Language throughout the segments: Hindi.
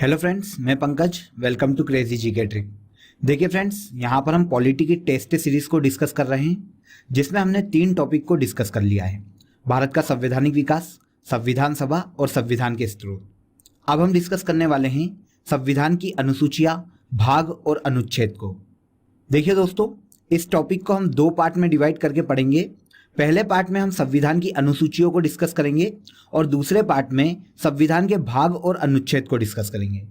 हेलो फ्रेंड्स, मैं Pankaj. Welcome to crazy GK trick. देखिए फ्रेंड्स, यहाँ पर हम पॉलिटी की टेस्ट सीरीज को डिस्कस कर रहे हैं, जिसमें हमने 3 टॉपिक को डिस्कस कर लिया है। भारत का संवैधानिक विकास, संविधान सभा और संविधान के स्रोत। अब हम डिस्कस करने वाले हैं संविधान की अनुसूचियाँ, भाग और अनुच्छेद को। देखिए दोस्तों, इस टॉपिक को हम 2 पार्ट में डिवाइड करके पढ़ेंगे। पहले पार्ट में हम संविधान की अनुसूचियों को डिस्कस करेंगे और दूसरे पार्ट में संविधान के भाग और अनुच्छेद को डिस्कस करेंगे।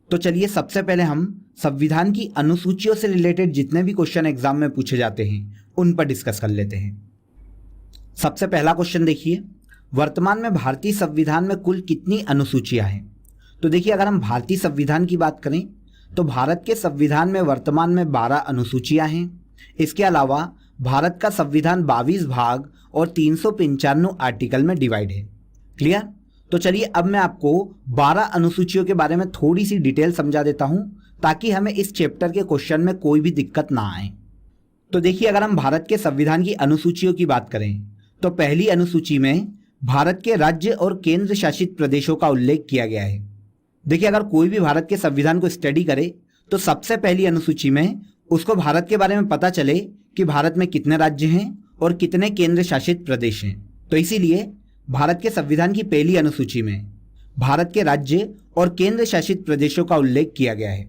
तो चलिए, सबसे पहले हम संविधान की अनुसूचियों से रिलेटेड जितने भी क्वेश्चन एग्जाम में पूछे जाते हैं उन पर डिस्कस कर लेते हैं। सबसे पहला क्वेश्चन देखिए, वर्तमान में भारतीय संविधान में कुल कितनी अनुसूचियां हैं? तो देखिए, अगर हम भारतीय संविधान की बात करें तो भारत के संविधान में वर्तमान में 12 अनुसूचियां हैं। इसके अलावा भारत का संविधान 22 भाग और 395 आर्टिकल में डिवाइड है। क्लियर? तो चलिए, अब मैं आपको 12 अनुसूचियों के बारे में थोड़ी सी डिटेल समझा देता हूं, ताकि हमें इस चैप्टर के क्वेश्चन में कोई भी दिक्कत ना आए। तो देखिए, अगर हम भारत के संविधान की अनुसूचियों की बात करें तो पहली अनुसूची में भारत के राज्य और केंद्र शासित प्रदेशों का उल्लेख किया गया है। देखिए, अगर कोई भी भारत के संविधान को स्टडी करे तो सबसे पहली अनुसूची में उसको भारत के बारे में पता चले कि भारत में कितने राज्य हैं और कितने केंद्र शासित प्रदेश हैं। तो इसीलिए भारत के संविधान की पहली अनुसूची में भारत के राज्य और केंद्र शासित प्रदेशों का उल्लेख किया गया है।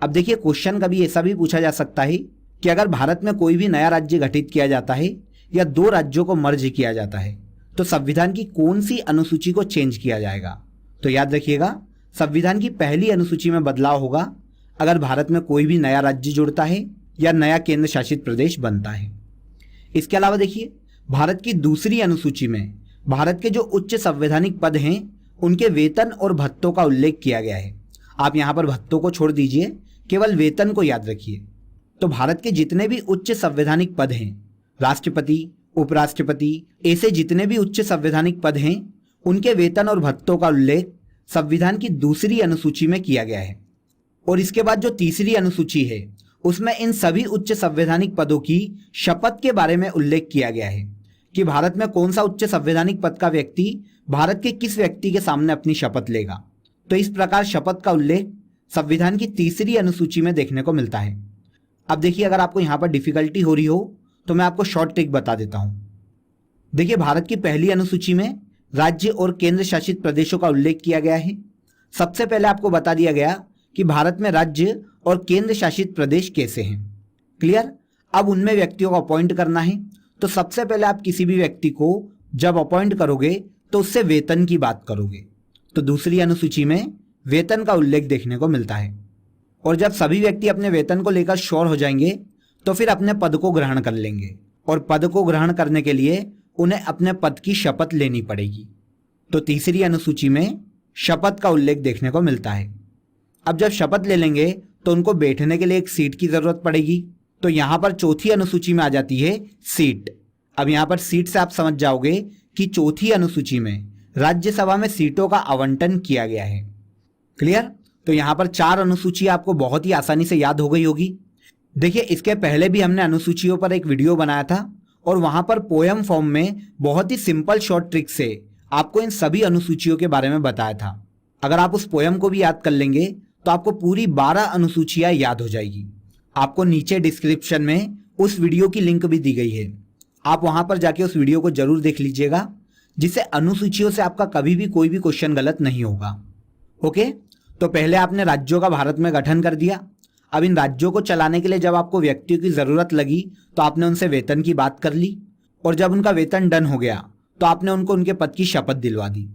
अब देखिए, क्वेश्चन कभी ऐसा भी पूछा जा सकता है कि अगर भारत में कोई भी नया राज्य गठित किया जाता है या 2 राज्यों को मर्ज किया जाता है तो संविधान की कौन सी अनुसूची को चेंज किया जाएगा? तो याद रखिएगा, संविधान की पहली अनुसूची में बदलाव होगा अगर भारत में कोई भी नया राज्य जुड़ता है या नया केंद्र शासित प्रदेश बनता है। इसके अलावा देखिए, भारत की दूसरी अनुसूची में भारत के जो उच्च संवैधानिक पद हैं उनके वेतन और भत्तों का उल्लेख किया गया है। आप यहां पर भत्तों को छोड़ दीजिए, केवल वेतन को याद रखिए। तो भारत के जितने भी उच्च संवैधानिक पद हैं, राष्ट्रपति, उपराष्ट्रपति, ऐसे जितने भी उच्च संवैधानिक पद हैं, उनके वेतन और भत्तों का उल्लेख संविधान की दूसरी अनुसूची में किया गया है। और इसके बाद जो तीसरी अनुसूची है उसमें इन सभी उच्च संवैधानिक पदों की शपथ के बारे में उल्लेख किया गया है कि भारत में कौन सा उच्च संवैधानिक पद का व्यक्ति भारत के किस व्यक्ति के सामने अपनी शपथ लेगा। तो इस प्रकार शपथ का उल्लेख संविधान की तीसरी अनुसूची में देखने को मिलता है। अब देखिए, अगर आपको यहां पर डिफिकल्टी हो रही हो तो मैं आपको शॉर्ट ट्रिक बता देता हूं। देखिए, भारत की पहली अनुसूची में राज्य और केंद्र शासित प्रदेशों का उल्लेख किया गया है। सबसे पहले आपको बता दिया गया कि भारत में राज्य और केंद्र शासित प्रदेश कैसे हैं। क्लियर? अब उनमें व्यक्तियों को अपॉइंट करना है। तो सबसे पहले आप किसी भी व्यक्ति को जब अपॉइंट करोगे तो उससे वेतन की बात करोगे। तो दूसरी अनुसूची में वेतन का उल्लेख देखने को मिलता है। और जब सभी व्यक्ति अपने वेतन को लेकर श्योर हो जाएंगे तो फिर अपने पद को ग्रहण कर लेंगे, और पद को ग्रहण करने के लिए उन्हें अपने पद की शपथ लेनी पड़ेगी। तो तीसरी अनुसूची में शपथ का उल्लेख देखने को मिलता है। अब जब शपथ ले लेंगे तो उनको बैठने के लिए एक सीट की जरूरत पड़ेगी। तो यहां पर चौथी अनुसूची में आ जाती है सीट। अब यहां पर सीट से आप समझ जाओगे कि चौथी अनुसूची में राज्यसभा में सीटों का आवंटन किया गया है। क्लियर? तो यहां पर 4 अनुसूची आपको बहुत ही आसानी से याद हो गई होगी। देखिए, इसके पहले भी हमने अनुसूचियों पर एक वीडियो बनाया था और वहां पर पोयम फॉर्म में बहुत ही सिंपल शॉर्ट ट्रिक से आपको इन सभी अनुसूचियों के बारे में बताया था। अगर आप उस पोयम को भी याद कर लेंगे तो आपको पूरी 12 अनुसूचियां याद हो जाएगी। आपको नीचे डिस्क्रिप्शन में उस वीडियो की लिंक भी दी गई है, आप वहां पर जाके उस वीडियो को जरूर देख लीजिएगा, जिससे अनुसूचियों से आपका कभी भी कोई भी क्वेश्चन गलत नहीं होगा। ओके? तो पहले आपने राज्यों का भारत में गठन कर दिया। अब इन राज्यों को चलाने के लिए जब आपको व्यक्तियों की जरूरत लगी तो आपने उनसे वेतन की बात कर ली, और जब उनका वेतन डन हो गया तो आपने उनको उनके पद की शपथ दिलवा दी।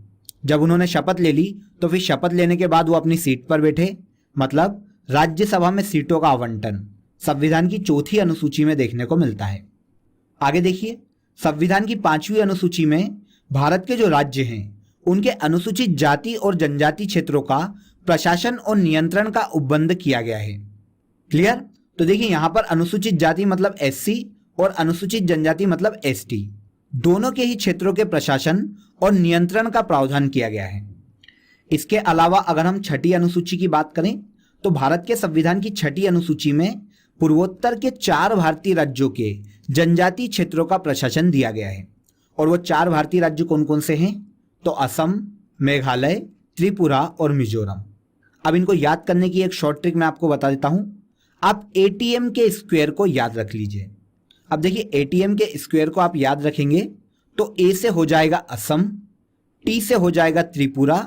जब उन्होंने शपथ ले ली तो फिर शपथ लेने के बाद वो अपनी सीट पर बैठे, मतलब राज्यसभा में सीटों का आवंटन संविधान की चौथी अनुसूची में देखने को मिलता है। आगे देखिए, संविधान की 5वीं अनुसूची में भारत के जो राज्य हैं उनके अनुसूचित जाति और जनजाति क्षेत्रों का प्रशासन और नियंत्रण का उपबंध किया गया है। क्लियर? तो देखिए, यहां पर अनुसूचित जाति मतलब SC और अनुसूचित जनजाति मतलब ST, दोनों के ही क्षेत्रों के प्रशासन और नियंत्रण का प्रावधान किया गया है। इसके अलावा अगर हम 6ठी अनुसूची की बात करें तो भारत के संविधान की 6ठी अनुसूची में पूर्वोत्तर के 4 भारतीय राज्यों के जनजातीय क्षेत्रों का प्रशासन दिया गया है। और वो 4 भारतीय राज्य कौन कौन से हैं? तो असम, मेघालय, त्रिपुरा और मिजोरम। अब इनको याद करने की एक शॉर्ट ट्रिक मैं आपको बता देता हूं। आप एटीएम के स्क्वायर को याद रख लीजिए। अब देखिए एटीएम के स्क्वायर को आप याद रखेंगे तो ए से हो जाएगा असम, टी से हो जाएगा त्रिपुरा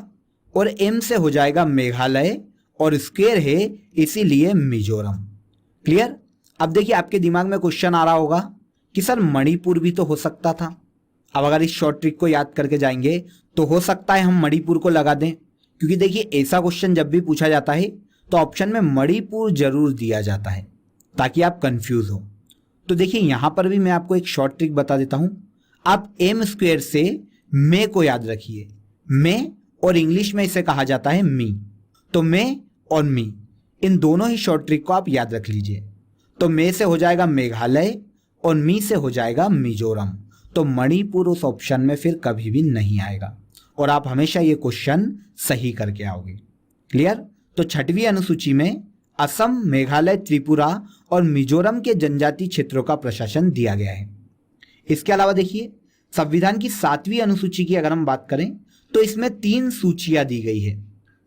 और एम से हो जाएगा मेघालय और स्क्वायर है इसीलिए मिजोरम। क्लियर। अब देखिए आपके दिमाग में क्वेश्चन आ रहा होगा कि सर मणिपुर भी तो हो सकता था। अब अगर इस शॉर्ट ट्रिक को याद करके जाएंगे तो हो सकता है हम मणिपुर को लगा दें, क्योंकि देखिए ऐसा क्वेश्चन जब भी पूछा जाता है तो ऑप्शन में मणिपुर जरूर दिया जाता है ताकि आप कंफ्यूज हो। तो देखिए यहां पर भी मैं आपको एक शॉर्ट ट्रिक बता देता हूं। आप एम स्क्वायर से मे को याद रखिए। मे और इंग्लिश में इसे कहा जाता है मी, तो मे और मी इन दोनों ही शॉर्ट ट्रिक को आप याद रख लीजिए। तो मे से हो जाएगा मेघालय और मी से हो जाएगा मिजोरम। तो मणिपुर उस ऑप्शन में फिर कभी भी नहीं आएगा और आप हमेशा ये क्वेश्चन सही करके आओगे। क्लियर। तो छठवीं अनुसूची में असम, मेघालय, त्रिपुरा और मिजोरम के जनजातीय क्षेत्रों का प्रशासन दिया गया है। इसके अलावा देखिए संविधान की 7वीं अनुसूची की अगर हम बात करें तो इसमें 3 सूचियां दी गई है,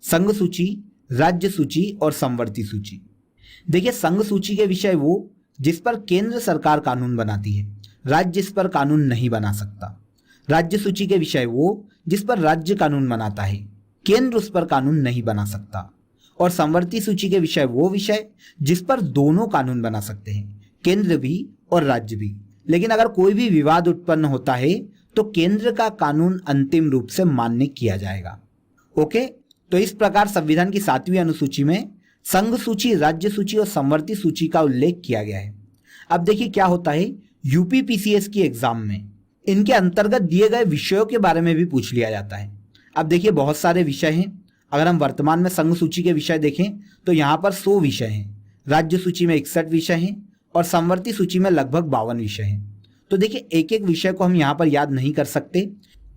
संघ सूची, राज्य सूची और समवर्ती सूची। देखिए संघ सूची के विषय वो जिस पर केंद्र सरकार कानून बनाती है, राज्य इस पर कानून नहीं बना सकता। राज्य सूची के विषय वो जिस पर राज्य कानून बनाता है, केंद्र उस पर कानून नहीं बना सकता। और समवर्ती सूची के विषय वो विषय जिस पर दोनों कानून बना सकते हैं, केंद्र भी और राज्य भी। लेकिन अगर कोई भी विवाद उत्पन्न होता है तो केंद्र का कानून अंतिम रूप से मान्य किया जाएगा। ओके। तो इस प्रकार संविधान की 7वीं अनुसूची में संघ सूची, राज्य सूची और समवर्ती सूची का उल्लेख किया गया है। अब देखिए क्या होता है, यूपीपीसीएस की एग्जाम में इनके अंतर्गत दिए गए विषयों के बारे में भी पूछ लिया जाता है। अब देखिए बहुत सारे विषय हैं। अगर हम वर्तमान में संघ सूची के विषय देखें तो यहाँ पर 100 विषय हैं, राज्य सूची में 61 विषय हैं और समवर्ती सूची में लगभग 52 विषय हैं। तो देखिए एक एक विषय को हम यहाँ पर याद नहीं कर सकते,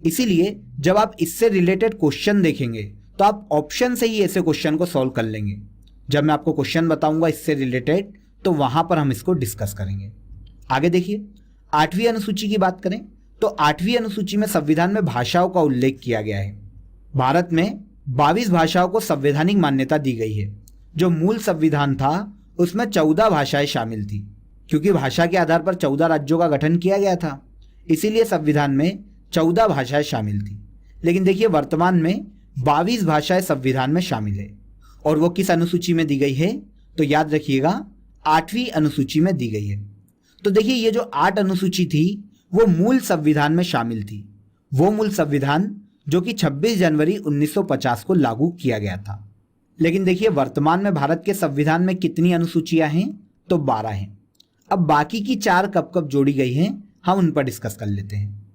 इसीलिए जब आप इससे रिलेटेड क्वेश्चन देखेंगे तो आप ऑप्शन से ही ऐसे क्वेश्चन को सॉल्व कर लेंगे। जब मैं आपको क्वेश्चन बताऊंगा इससे रिलेटेड तो वहां पर हम इसको डिस्कस करेंगे। आगे देखिए 8वीं अनुसूची की बात करें तो 8वीं अनुसूची में संविधान में भाषाओं का उल्लेख किया गया है। भारत में 22 भाषाओं को संवैधानिक मान्यता दी गई है। जो मूल संविधान था उसमें 14 भाषाएं शामिल थी, क्योंकि भाषा के आधार पर 14 राज्यों का गठन किया गया था, इसीलिए संविधान में 14 भाषाएं शामिल थी। लेकिन देखिए वर्तमान में 22 भाषाएं संविधान में शामिल है और वो किस अनुसूची में दी गई है तो याद रखिएगा 8वीं अनुसूची में दी गई है। तो देखिए ये जो 8 अनुसूची थी वो मूल संविधान में शामिल थी, वो मूल संविधान जो कि 26 जनवरी 1950 को लागू किया गया था। लेकिन देखिए वर्तमान में भारत के संविधान में कितनी अनुसूचियां हैं तो 12 हैं। अब बाकी की 4 कब कब जोड़ी गई हैं हम उन पर डिस्कस कर लेते हैं।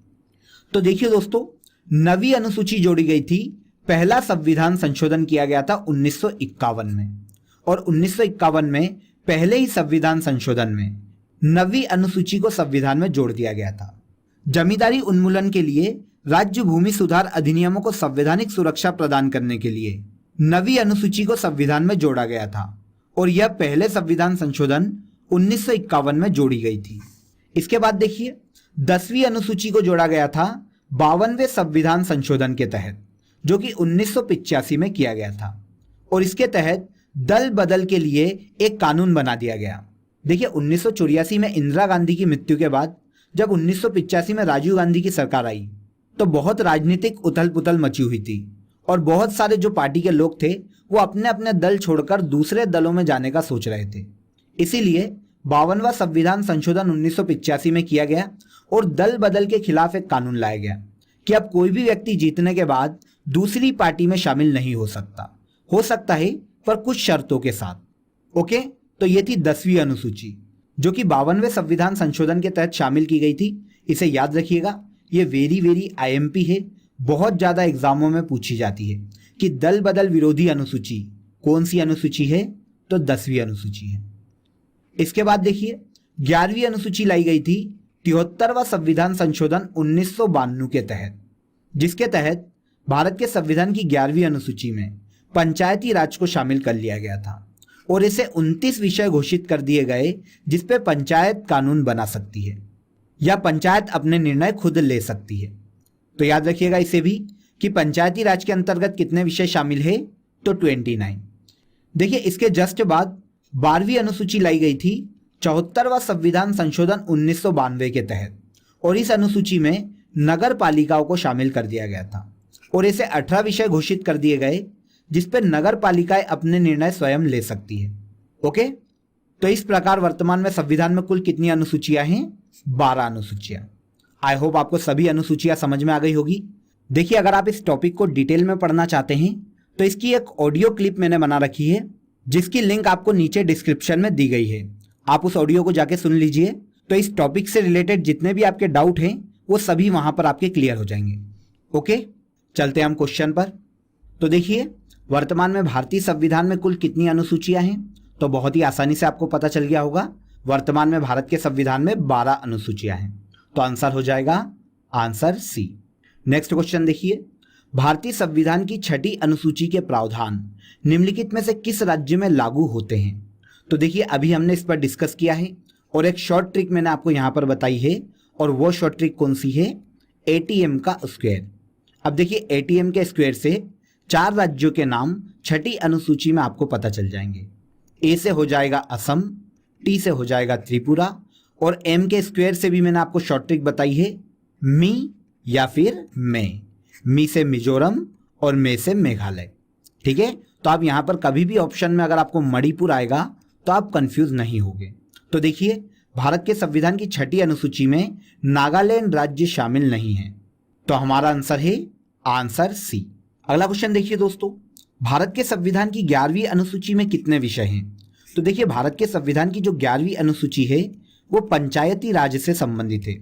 तो देखिए दोस्तों 9वीं अनुसूची जोड़ी गई थी, पहला संविधान संशोधन किया गया था 1951 में और 1951 में पहले ही संविधान संशोधन में 9वीं अनुसूची को संविधान में जोड़ दिया गया था। जमींदारी उन्मूलन के लिए राज्य भूमि सुधार अधिनियमों को संवैधानिक सुरक्षा प्रदान करने के लिए 9वीं अनुसूची को संविधान में जोड़ा गया था और यह पहले संविधान संशोधन 1951 में जोड़ी गई थी। इसके बाद देखिए 10वीं अनुसूची को जोड़ा गया था 52वें संविधान संशोधन के तहत, जो कि 1985 में किया गया था और इसके तहत दल बदल के लिए एक कानून बना दिया गया। देखिए 1984 में इंदिरा गांधी की मृत्यु के बाद जब 1985 में राजीव गांधी की सरकार आई तो बहुत राजनीतिक उथल पुथल मची हुई थी और बहुत सारे जो पार्टी के लोग थे वो अपने अपने दल छोड़कर दूसरे दलों में जाने का सोच रहे थे। इसीलिए 52वां संविधान संशोधन 1985 में किया गया और दल बदल के खिलाफ एक कानून लाया गया कि अब कोई भी व्यक्ति जीतने के बाद दूसरी पार्टी में शामिल नहीं हो सकता है पर कुछ शर्तों के साथ। ओके। तो ये थी 10वीं अनुसूची जो कि 52वें संविधान संशोधन के तहत शामिल की गई थी। इसे याद रखिएगा, ये वेरी आईएमपी है, बहुत ज्यादा एग्जामों में पूछी जाती है कि दल बदल विरोधी अनुसूची कौन सी अनुसूची है तो 10वीं अनुसूची है। इसके बाद देखिए 11वीं अनुसूची लाई गई थी 73वां संविधान संशोधन 1992 के तहत, जिसके तहत भारत के संविधान की 11वीं अनुसूची में पंचायती राज को शामिल कर लिया गया था और इसे 29 विषय घोषित कर दिए गए जिस पे पंचायत कानून बना सकती है या पंचायत अपने निर्णय खुद ले सकती है। तो याद रखिएगा इसे भी कि पंचायती राज के अंतर्गत कितने विषय शामिल है तो 29। देखिए इसके जस्ट बाद 12वीं अनुसूची लाई गई थी 74वां संविधान संशोधन 1992 के तहत, और इस अनुसूची में नगर पालिकाओं को शामिल कर दिया गया था और इसे 18 विषय घोषित कर दिए गए जिस पर नगर पालिकाएं अपने निर्णय स्वयं ले सकती है। ओके, तो इस प्रकार वर्तमान में संविधान में कुल कितनी अनुसूचियां हैं? 12 अनुसूचियां। आई होप आपको सभी अनुसूचियां समझ में आ गई होगी। देखिए अगर आप इस टॉपिक को डिटेल में पढ़ना चाहते हैं तो इसकी एक ऑडियो क्लिप मैंने बना रखी है जिसकी लिंक आपको नीचे डिस्क्रिप्शन में दी गई है। आप उस ऑडियो को जाके सुन लीजिए, तो इस टॉपिक से रिलेटेड जितने भी आपके डाउट हैं वो सभी वहां पर आपके क्लियर हो जाएंगे। ओके, चलते हैं हम क्वेश्चन पर। तो देखिए वर्तमान में भारतीय संविधान में कुल कितनी अनुसूचियां हैं? तो बहुत ही आसानी से आपको पता चल गया होगा, वर्तमान में भारत के संविधान में 12 अनुसूचियां हैं। तो आंसर हो जाएगा आंसर सी। नेक्स्ट क्वेश्चन देखिए, भारतीय संविधान की 6ठी अनुसूची के प्रावधान निम्नलिखित में से किस राज्य में लागू होते हैं? तो देखिए अभी हमने इस पर डिस्कस किया है और एक शॉर्ट ट्रिक मैंने आपको यहां पर बताई है, और वो शॉर्ट ट्रिक कौन सी है? एटीएम का स्क्वायर। अब देखिए एटीएम के स्क्वायर से 4 राज्यों के नाम 6ठी अनुसूची में आपको पता चल जाएंगे। ए से हो जाएगा असम, टी से हो जाएगा त्रिपुरा, और एम के स्क्वायर से भी मैंने आपको शॉर्ट ट्रिक बताई है, मी या फिर मे। मी से मिजोरम और मे से मेघालय। ठीक है, तो आप यहां पर कभी भी ऑप्शन में अगर आपको मणिपुर आएगा तो आप कंफ्यूज नहीं होंगे। तो देखिए भारत के संविधान की 6ठी अनुसूची में नागालैंड राज्य शामिल नहीं है, तो हमारा आंसर है आंसर सी। अगला क्वेश्चन देखिए दोस्तों, भारत के संविधान की 11वीं अनुसूची में कितने विषय हैं? तो देखिए भारत के संविधान की जो 11वीं अनुसूची है वो पंचायती राज से संबंधित है।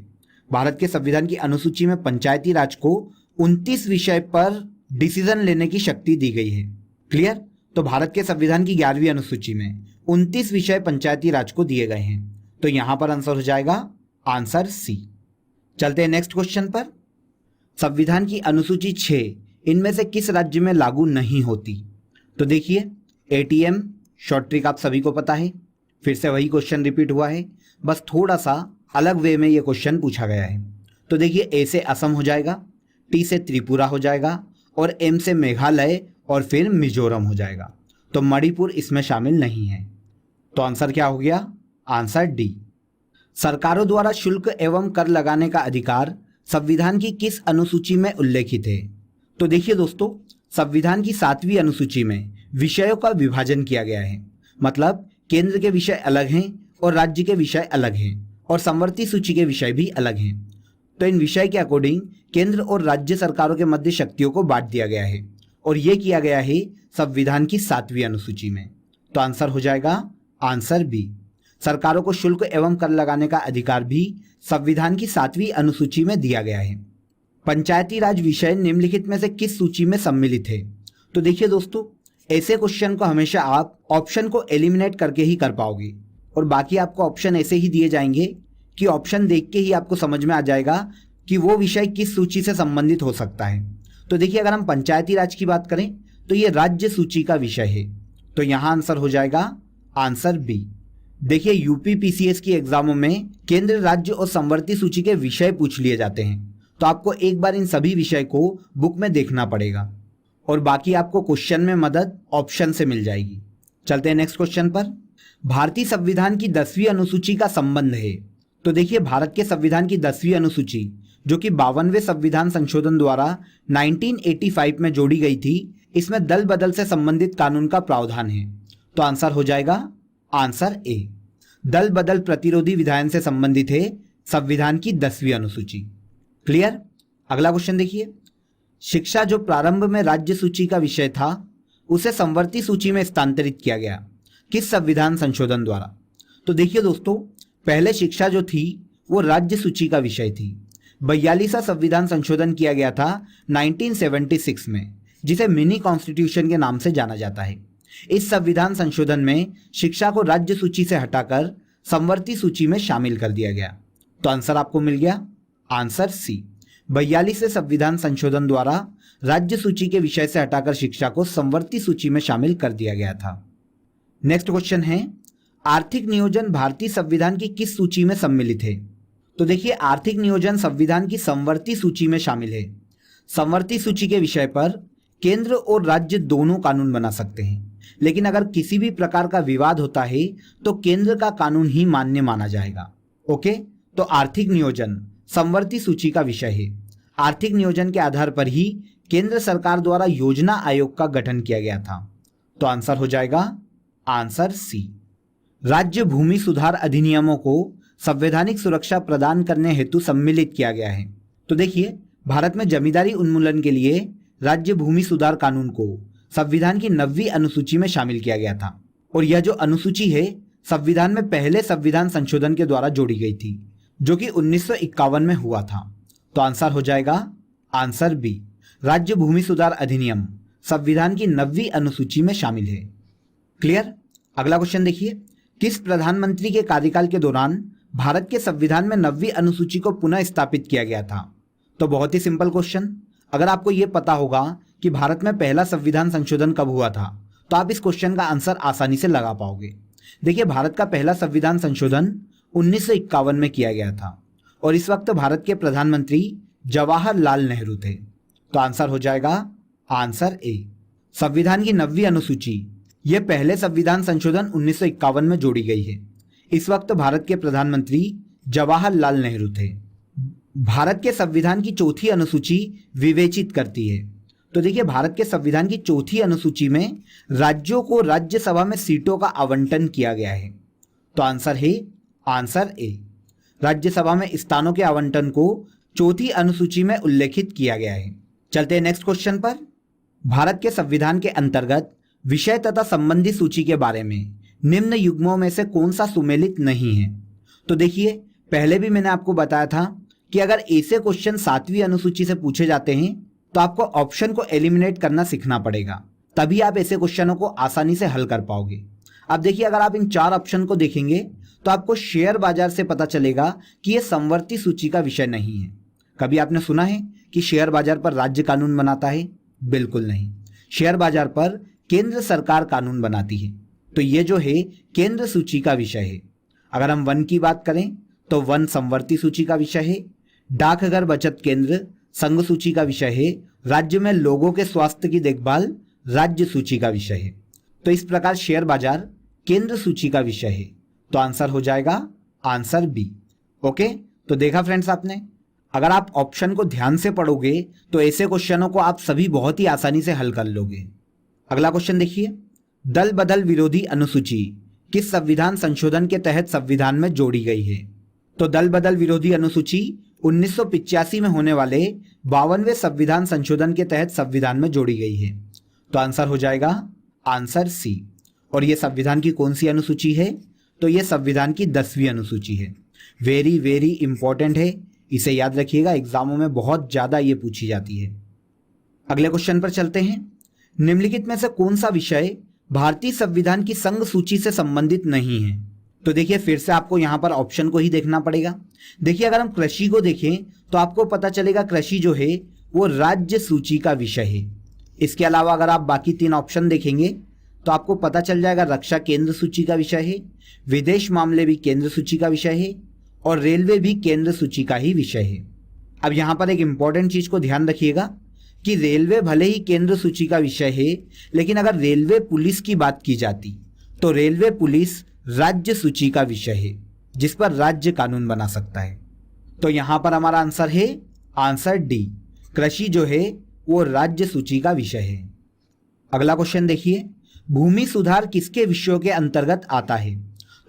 भारत के संविधान की अनुसूची में पंचायती राज को 29 विषय पर डिसीजन लेने की शक्ति दी गई है। क्लियर? तो भारत के संविधान की 11वीं अनुसूची में 29 विषय पंचायती राज को दिए गए हैं, तो यहां पर आंसर हो जाएगा आंसर सी। चलते हैं नेक्स्ट क्वेश्चन पर। संविधान की अनुसूची 6 इनमें से किस राज्य में लागू नहीं होती? तो देखिए एटीएम शॉर्ट ट्रिक आप सभी को पता है, फिर से वही क्वेश्चन रिपीट हुआ है, बस थोड़ा सा अलग वे में ये क्वेश्चन पूछा गया है। तो देखिए ए से असम हो जाएगा, टी से त्रिपुरा हो जाएगा, और एम से मेघालय और फिर मिजोरम हो जाएगा। तो मणिपुर इसमें शामिल नहीं है, तो आंसर क्या हो गया? Answer D. सरकारों द्वारा शुल्क एवं कर लगाने का अधिकार संविधान की किस अनुसूची में उल्लेखित है? तो देखिए दोस्तों संविधान की 7वीं अनुसूची में विषयों का विभाजन किया गया है, मतलब केंद्र के विषय अलग हैं और राज्य के विषय अलग हैं, और समवर्ती सूची के विषय भी अलग हैं। तो इन विषय के अकॉर्डिंग केंद्र और राज्य सरकारों के मध्य शक्तियों को बांट दिया गया है, और यह किया गया है संविधान की 7वीं अनुसूची में। तो आंसर हो जाएगा आंसर बी। सरकारों को शुल्क एवं कर लगाने का अधिकार भी संविधान की 7वीं अनुसूची में दिया गया है। पंचायती राज विषय निम्नलिखित में से किस सूची में सम्मिलित है? तो देखिए दोस्तों ऐसे क्वेश्चन को हमेशा आप ऑप्शन को एलिमिनेट करके ही कर पाओगे, और बाकी आपको ऑप्शन ऐसे ही दिए जाएंगे कि ऑप्शन देख के ही आपको समझ में आ जाएगा कि वो विषय किस सूची से संबंधित हो सकता है। तो देखिए अगर हम पंचायती राज की बात करें तो ये राज्य सूची का विषय है, तो यहां आंसर हो जाएगा आंसर बी। देखिए यूपी पीसीएस की एग्जामों में केंद्र, राज्य और समवर्ती सूची के विषय पूछ लिए जाते हैं, तो आपको एक बार इन सभी विषय को बुक में देखना पड़ेगा, और बाकी आपको क्वेश्चन में मदद ऑप्शन से मिल जाएगी। चलते हैं नेक्स्ट क्वेश्चन पर। भारतीय संविधान की 10वीं अनुसूची का संबंध है? तो देखिए भारत के संविधान की 10वीं अनुसूची जो कि 52वें संविधान संशोधन द्वारा 1985 में जोड़ी गई थी, इसमें दल बदल से संबंधित कानून का प्रावधान है, तो आंसर हो जाएगा आंसर ए। दल बदल प्रतिरोधी विधायन से संबंधित है संविधान की 10वीं अनुसूची। क्लियर? अगला क्वेश्चन देखिए, शिक्षा जो प्रारंभ में राज्य सूची का विषय था उसे समवर्ती सूची में स्थानांतरित किया गया किस संविधान संशोधन द्वारा? तो देखिए दोस्तों पहले शिक्षा जो थी वो राज्य सूची का विषय थी। 42वां संविधान संशोधन किया गया था 1976 में, जिसे मिनी कॉन्स्टिट्यूशन के नाम से जाना जाता है। इस संविधान संशोधन में शिक्षा को राज्य सूची से हटाकर समवर्ती सूची में शामिल कर दिया गया, तो आंसर आपको मिल गया आंसर सी। 42वें संविधान संशोधन द्वारा राज्य सूची के विषय से हटाकर शिक्षा को समवर्ती सूची में शामिल कर दिया गया था। नेक्स्ट क्वेश्चन है, आर्थिक नियोजन भारतीय संविधान की किस सूची में सम्मिलित है? तो देखिए आर्थिक नियोजन संविधान की समवर्ती सूची में शामिल है। समवर्ती सूची के विषय पर केंद्र और राज्य दोनों कानून बना सकते हैं, लेकिन अगर किसी भी प्रकार का विवाद होता है तो केंद्र का कानून ही मान्य माना जाएगा। ओके, तो आर्थिक नियोजन समवर्ती सूची का विषय है। आर्थिक नियोजन के आधार पर ही केंद्र सरकार द्वारा योजना आयोग का गठन किया गया था। तो आंसर हो जाएगा आंसर सी। राज्य भूमि सुधार अधिनियमों को संवैधानिक सुरक्षा प्रदान करने हेतु सम्मिलित किया गया है। तो देखिए, भारत में जमींदारी उन्मूलन के लिए राज्य भूमि सुधार कानून को संविधान की 9वीं अनुसूची में शामिल किया गया था और यह जो अनुसूची है संविधान में पहले संविधान संशोधन के द्वारा जोड़ी गई थी जो कि 1951 में हुआ था। तो आंसर हो जाएगा आंसर बी। राज्य भूमि सुधार अधिनियम संविधान की 9वीं अनुसूची में शामिल है। क्लियर। अगला क्वेश्चन देखिए, किस प्रधानमंत्री के कार्यकाल के दौरान भारत के संविधान में 9वीं अनुसूची को पुनः स्थापित किया गया था? तो बहुत ही सिंपल क्वेश्चन। अगर आपको यह पता होगा कि भारत में पहला संविधान संशोधन कब हुआ था तो आप इस क्वेश्चन का आंसर आसानी से लगा पाओगे। देखिए, भारत का पहला संविधान संशोधन 1951 में किया गया था और इस वक्त भारत के प्रधानमंत्री जवाहरलाल नेहरू थे। तो आंसर हो जाएगा आंसर ए। संविधान की 9वीं अनुसूची यह पहले संविधान संशोधन 1951 में जोड़ी गई है। इस वक्त भारत के प्रधानमंत्री जवाहरलाल नेहरू थे। भारत के संविधान की 4थी अनुसूची विवेचित करती है। तो देखिए, भारत के संविधान की 4थी अनुसूची में राज्यों को राज्यसभा में सीटों का आवंटन किया गया है। तो आंसर है आंसर ए। राज्यसभा में स्थानों के आवंटन को 4थी अनुसूची में उल्लेखित किया गया है। चलते हैं नेक्स्ट क्वेश्चन पर। भारत के संविधान के अंतर्गत विषय तथा संबंधी सूची के बारे में निम्न युग्मों में से कौन सा सुमेलित नहीं है? तो देखिए, पहले भी मैंने आपको बताया था कि अगर ऐसे क्वेश्चन 7वीं अनुसूची से पूछे जाते हैं तो आपको ऑप्शन को एलिमिनेट करना सीखना पड़ेगा, तभी आप ऐसे क्वेश्चनों को आसानी से हल कर पाओगे। अब देखिए, अगर आप इन 4 ऑप्शन को देखेंगे तो आपको शेयर बाजार से पता चलेगा कि यह समवर्ती सूची का विषय नहीं है। कभी आपने सुना है कि शेयर बाजार पर राज्य कानून बनाता है? बिल्कुल नहीं। शेयर बाजार पर केंद्र सरकार कानून बनाती है। तो ये जो है केंद्र सूची का विषय है। अगर हम वन की बात करें तो वन समवर्ती सूची का विषय है। डाकघर बचत केंद्र संघ सूची का विषय है। राज्य में लोगों के स्वास्थ्य की देखभाल राज्य सूची का विषय है। तो इस प्रकार शेयर बाजार केंद्र सूची का विषय है। तो आंसर हो जाएगा आंसर बी। ओके, तो देखा फ्रेंड्स आपने, अगर आप ऑप्शन को ध्यान से पढ़ोगे तो ऐसे क्वेश्चनों को आप सभी बहुत ही आसानी से हल कर लोगे। अगला क्वेश्चन देखिए, दल बदल विरोधी अनुसूची किस संविधान संशोधन के तहत संविधान में जोड़ी गई है? तो दल बदल विरोधी अनुसूची 1985 में होने वाले 52वें संविधान संशोधन के तहत संविधान में जोड़ी गई है। तो आंसर हो जाएगा आंसर सी। और यह संविधान की कौन सी अनुसूची है? तो यह संविधान की 10वीं अनुसूची है। वेरी वेरी इंपॉर्टेंट है, इसे याद रखिएगा, एग्जामों में बहुत ज्यादा ये पूछी जाती है। अगले क्वेश्चन पर चलते हैं। निम्नलिखित में से कौन सा विषय भारतीय संविधान की संघ सूची से संबंधित नहीं है? तो देखिए, फिर से आपको यहां पर ऑप्शन को ही देखना पड़ेगा। देखिए, अगर हम कृषि को देखें तो आपको पता चलेगा कृषि जो है वो राज्य सूची का विषय है। इसके अलावा अगर आप बाकी 3 ऑप्शन देखेंगे तो आपको पता चल जाएगा रक्षा केंद्र सूची का विषय है, विदेश मामले भी केंद्र सूची का विषय है और रेलवे भी केंद्र सूची का ही विषय है। अब यहां पर एक इंपॉर्टेंट चीज को ध्यान रखिएगा कि रेलवे भले ही केंद्र सूची का विषय है, लेकिन अगर रेलवे पुलिस की बात की जाती तो रेलवे पुलिस राज्य सूची का विषय है जिस पर राज्य कानून बना सकता है। तो यहां पर हमारा आंसर है आंसर डी। कृषि जो है वो राज्य सूची का विषय है। अगला क्वेश्चन देखिए, भूमि सुधार किसके विषयों के अंतर्गत आता है?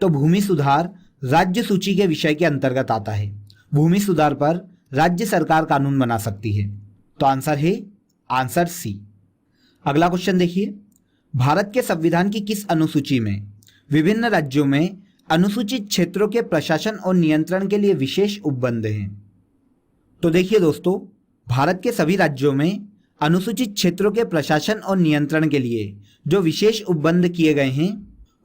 तो भूमि सुधार राज्य सूची के विषय के अंतर्गत आता है। भूमि सुधार पर राज्य सरकार कानून बना सकती है। तो आंसर है आंसर सी। अगला क्वेश्चन देखिए, भारत के संविधान की किस अनुसूची में विभिन्न राज्यों में अनुसूचित क्षेत्रों के प्रशासन और नियंत्रण के लिए विशेष उपबंध हैं? तो देखिए दोस्तों, भारत के सभी राज्यों में अनुसूचित क्षेत्रों के प्रशासन और नियंत्रण के लिए जो विशेष उपबंध किए गए हैं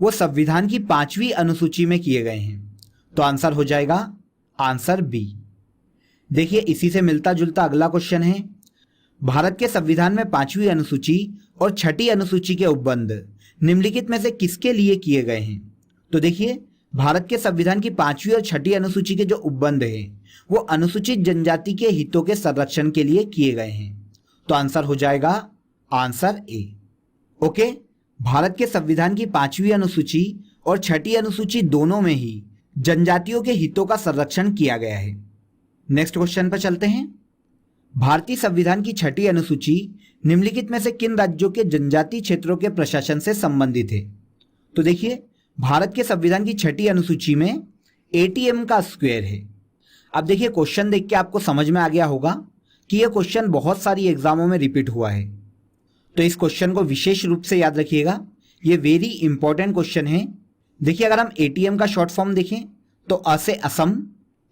वो संविधान की 5वीं अनुसूची में किए गए हैं। तो आंसर हो जाएगा आंसर बी। देखिए, इसी से मिलता जुलता अगला क्वेश्चन है, भारत के संविधान में 5वीं अनुसूची और 6ठी अनुसूची के उपबंध निम्नलिखित में से किसके लिए किए गए हैं? तो देखिए, भारत के संविधान की 5वीं और 6ठी अनुसूची के जो उपबंध हैं वो अनुसूचित जनजाति के हितों के संरक्षण के लिए किए गए हैं। तो आंसर हो जाएगा आंसर ए। ओके, भारत के संविधान की 5वीं अनुसूची और 6ठी अनुसूची दोनों में ही जनजातियों के हितों का संरक्षण किया गया है। नेक्स्ट क्वेश्चन पर चलते हैं। भारतीय संविधान की 6ठी अनुसूची निम्नलिखित में से किन राज्यों के जनजातीय क्षेत्रों के प्रशासन से संबंधित है? तो देखिए, भारत के संविधान की 6ठी अनुसूची में एटीएम का स्क्वायर है। अब देखिए, क्वेश्चन देख के आपको समझ में आ गया होगा कि यह क्वेश्चन बहुत सारी एग्जामों में रिपीट हुआ है, तो इस क्वेश्चन को विशेष रूप से याद रखिएगा, ये वेरी इंपॉर्टेंट क्वेश्चन है। देखिए, अगर हम एटीएम का शॉर्ट फॉर्म देखें तो अ से असम,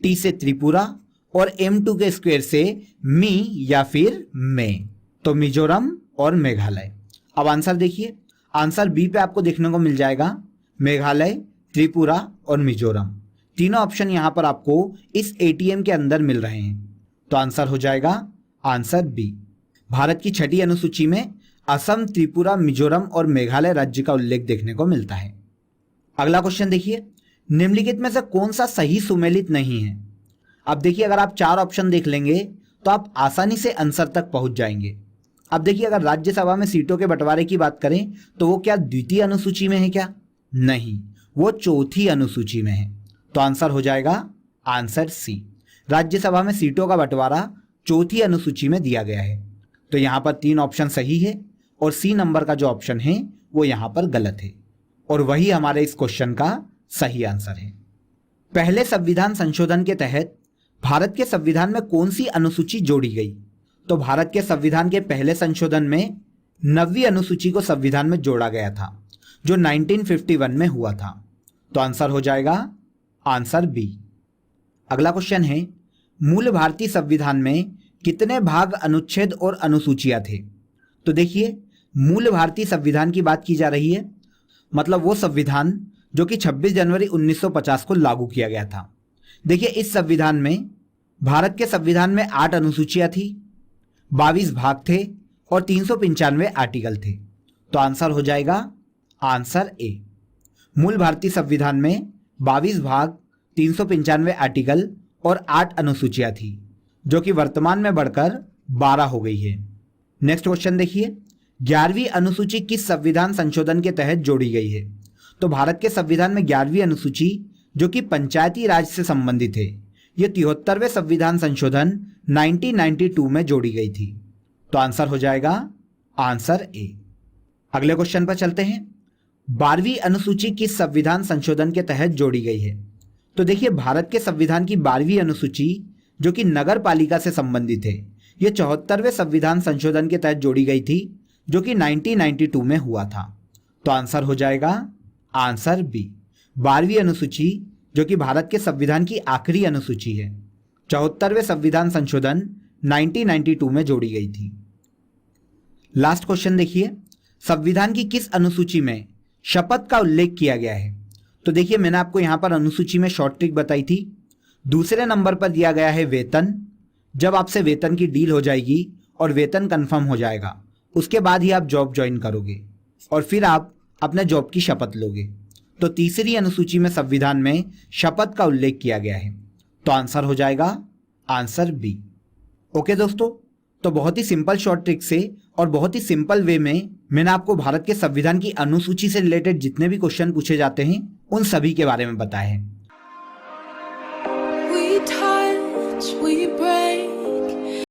टी से त्रिपुरा और M2 के स्क्वायर से मी या फिर में, तो मिजोरम और मेघालय। अब आंसर देखिए, आंसर बी पे आपको देखने को मिल जाएगा, मेघालय, त्रिपुरा और मिजोरम। तीनों ऑप्शन यहां पर आपको इस एटीएम के अंदर मिल रहे हैं, तो आंसर हो जाएगा आंसर बी। भारत की 6ठी अनुसूची में असम, त्रिपुरा, मिजोरम और मेघालय राज्य का उल्लेख देखने को मिलता है। अगला क्वेश्चन देखिए, निम्नलिखित में से कौन सा सही सुमेलित नहीं है? अब देखिए, अगर आप 4 ऑप्शन देख लेंगे तो आप आसानी से आंसर तक पहुंच जाएंगे। अब देखिए, अगर राज्यसभा में सीटों के बंटवारे की बात करें तो वो क्या द्वितीय अनुसूची में है क्या? नहीं, वो चौथी अनुसूची में है, तो आंसर हो जाएगा आंसर सी। राज्यसभा में सीटों का बंटवारा चौथी अनुसूची में दिया गया है, तो यहां पर 3 ऑप्शन सही है और सी नंबर का जो ऑप्शन है वो यहां पर गलत है, और वही हमारे इस क्वेश्चन का सही आंसर है। पहले संविधान संशोधन के तहत भारत के संविधान में कौन सी अनुसूची जोड़ी गई? तो भारत के संविधान के पहले संशोधन में 9वीं अनुसूची को संविधान में जोड़ा गया था, जो 1951 में हुआ था, तो आंसर हो जाएगा आंसर बी। अगला क्वेश्चन है, मूल भारतीय संविधान में कितने भाग, अनुच्छेद और अनुसूचियां थे? तो देखिए, मूल भारतीय संविधान की बात की जा रही है, मतलब वो संविधान जो कि 26 जनवरी 1950 को लागू किया गया था। देखिए, इस संविधान में, भारत के संविधान में 8 अनुसूचियां थी, 22 भाग थे और 395 आर्टिकल थे, तो आंसर हो जाएगा आंसर ए। मूल भारतीय संविधान में 22 भाग, 395 आर्टिकल और 8 अनुसूचियां थी, जो कि वर्तमान में बढ़कर 12 हो गई है। नेक्स्ट क्वेश्चन देखिए, 11वीं अनुसूची किस संविधान संशोधन के तहत जोड़ी गई है? तो भारत के संविधान में 11वीं अनुसूची, जो कि पंचायती राज से संबंधित है, यह 73वें संविधान संशोधन 1992 में जोड़ी गई थी, तो आंसर हो जाएगा आंसर ए। अगले क्वेश्चन पर चलते हैं। 12वीं अनुसूची किस संविधान संशोधन के तहत जोड़ी गई है? तो देखिए, भारत के संविधान की 12वीं अनुसूची, जो कि नगर पालिका से संबंधित है, यह 74वें संविधान संशोधन के तहत जोड़ी गई थी, जो कि 1992 में हुआ था, तो आंसर हो जाएगा आंसर बी। 12वीं अनुसूची, जो कि भारत के संविधान की आखिरी अनुसूची है, 74वें संविधान संशोधन 1992 में जोड़ी गई थी। लास्ट क्वेश्चन देखिए, संविधान की किस अनुसूची में शपथ का उल्लेख किया गया है? तो देखिए, मैंने आपको यहां पर अनुसूची में शॉर्ट ट्रिक बताई थी। दूसरे नंबर पर दिया गया है वेतन। जब आपसे वेतन की डील हो जाएगी और वेतन कंफर्म हो जाएगा, उसके बाद ही आप जॉब ज्वाइन करोगे और फिर आप अपने जॉब की शपथ लोगे, तो तीसरी अनुसूची में संविधान में शपथ का उल्लेख किया गया है, तो आंसर हो जाएगा आंसर बी। ओके दोस्तों, तो बहुत ही सिंपल शॉर्ट ट्रिक से और बहुत ही सिंपल वे में मैंने आपको भारत के संविधान की अनुसूची से रिलेटेड जितने भी क्वेश्चन पूछे जाते हैं उन सभी के बारे में बताया है।